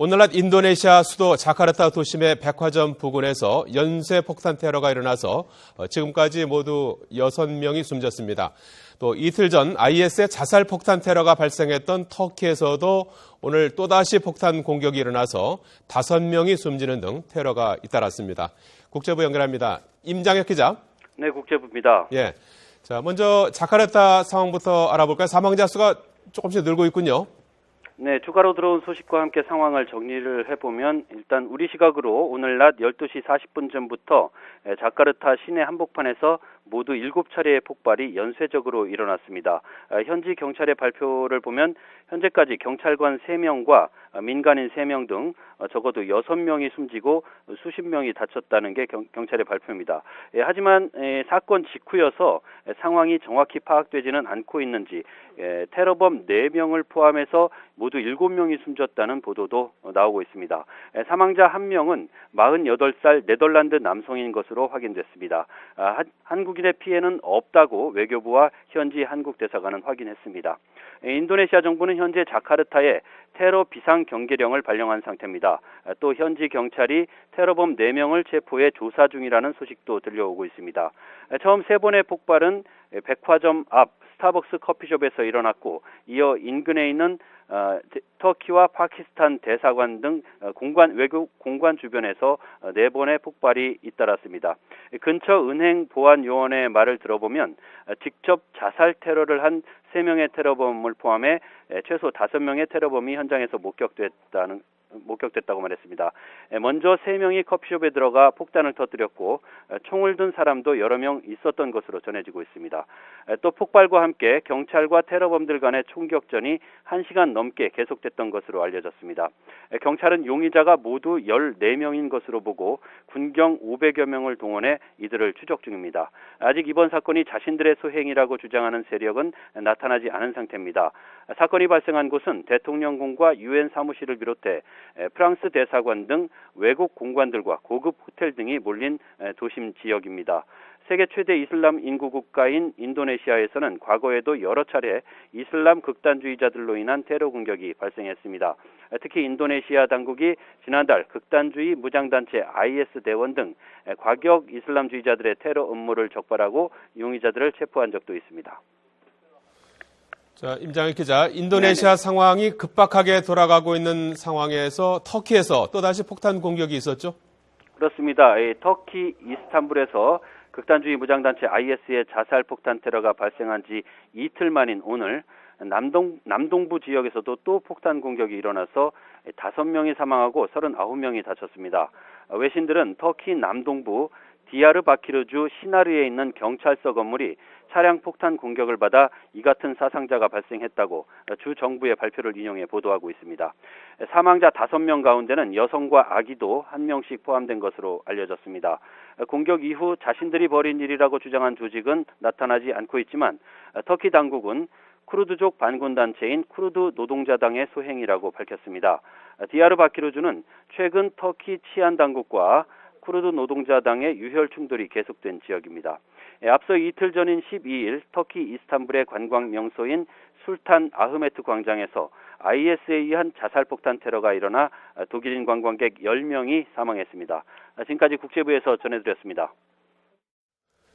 오늘 낮 인도네시아 수도 자카르타 도심의 백화점 부근에서 연쇄 폭탄 테러가 일어나서 지금까지 모두 6명이 숨졌습니다. 또 이틀 전 IS의 자살 폭탄 테러가 발생했던 터키에서도 오늘 또다시 폭탄 공격이 일어나서 5명이 숨지는 등 테러가 잇따랐습니다. 국제부 연결합니다. 임장혁 기자. 네, 국제부입니다. 예. 자, 먼저 자카르타 상황부터 알아볼까요? 사망자 수가 조금씩 늘고 있군요. 네, 추가로 들어온 소식과 함께 상황을 정리를 해보면 일단 우리 시각으로 오늘 낮 12시 40분 전부터 자카르타 시내 한복판에서 모두 7차례의 폭발이 연쇄적으로 일어났습니다. 현지 경찰의 발표를 보면 현재까지 경찰관 3명과 민간인 3명 등 적어도 6명이 숨지고 수십 명이 다쳤다는 게 경찰의 발표입니다. 하지만 사건 직후여서 상황이 정확히 파악되지는 않고 있는지 테러범 4명을 포함해서 모두 7명이 숨졌다는 보도도 나오고 있습니다. 사망자 1명은 48살 네덜란드 남성인 것으로 확인됐습니다. 한국인의 피해는 없다고 외교부와 현지 한국 대사관은 확인했습니다. 인도네시아 정부는 현재 자카르타에 테러 비상경계령을 발령한 상태입니다. 또 현지 경찰이 테러범 4명을 체포해 조사 중이라는 소식도 들려오고 있습니다. 처음 3번의 폭발은 백화점 앞 스타벅스 커피숍에서 일어났고 이어 인근에 있는 터키와 파키스탄 대사관 등 외국 공관 주변에서 4번의 폭발이 잇따랐습니다. 근처 은행 보안 요원의 말을 들어보면 직접 자살 테러를 한 3명의 테러범을 포함해 최소 5명의 테러범이 현장에서 목격됐다고 말했습니다. 먼저 3명이 커피숍에 들어가 폭탄을 터뜨렸고 총을 든 사람도 여러 명 있었던 것으로 전해지고 있습니다. 또 폭발과 함께 경찰과 테러범들 간의 총격전이 1시간 넘게 계속됐던 것으로 알려졌습니다. 경찰은 용의자가 모두 14명인 것으로 보고 군경 500여 명을 동원해 이들을 추적 중입니다. 아직 이번 사건이 자신들의 소행이라고 주장하는 세력은 나타나지 않은 상태입니다. 사건이 발생한 곳은 대통령궁과 유엔 사무실을 비롯해 프랑스 대사관 등 외국 공관들과 고급 호텔 등이 몰린 도심 지역입니다. 세계 최대 이슬람 인구 국가인 인도네시아에서는 과거에도 여러 차례 이슬람 극단주의자들로 인한 테러 공격이 발생했습니다. 특히 인도네시아 당국이 지난달 극단주의 무장단체 IS 대원 등 과격 이슬람주의자들의 테러 음모를 적발하고 용의자들을 체포한 적도 있습니다. 자, 임장혁 기자, 인도네시아 상황이 급박하게 돌아가고 있는 상황에서 터키에서 또다시 폭탄 공격이 있었죠? 그렇습니다. 터키 이스탄불에서 극단주의 무장단체 IS의 자살 폭탄 테러가 발생한 지 이틀 만인 오늘 남동부 지역에서도 또 폭탄 공격이 일어나서 5명이 사망하고 39명이 다쳤습니다. 외신들은 터키 남동부 디야르바키르주 시나르에 있는 경찰서 건물이 차량 폭탄 공격을 받아 이 같은 사상자가 발생했다고 주 정부의 발표를 인용해 보도하고 있습니다. 사망자 5명 가운데는 여성과 아기도 1명씩 포함된 것으로 알려졌습니다. 공격 이후 자신들이 벌인 일이라고 주장한 조직은 나타나지 않고 있지만 터키 당국은 쿠르드족 반군단체인 쿠르드 노동자당의 소행이라고 밝혔습니다. 디야르바키르주는 최근 터키 치안 당국과 쿠르드 노동자당의 유혈 충돌이 계속된 지역입니다. 앞서 이틀 전인 12일 터키 이스탄불의 관광 명소인 술탄 아흐메트 광장에서 IS에 의한 자살폭탄 테러가 일어나 독일인 관광객 10명이 사망했습니다. 지금까지 국제부에서 전해드렸습니다.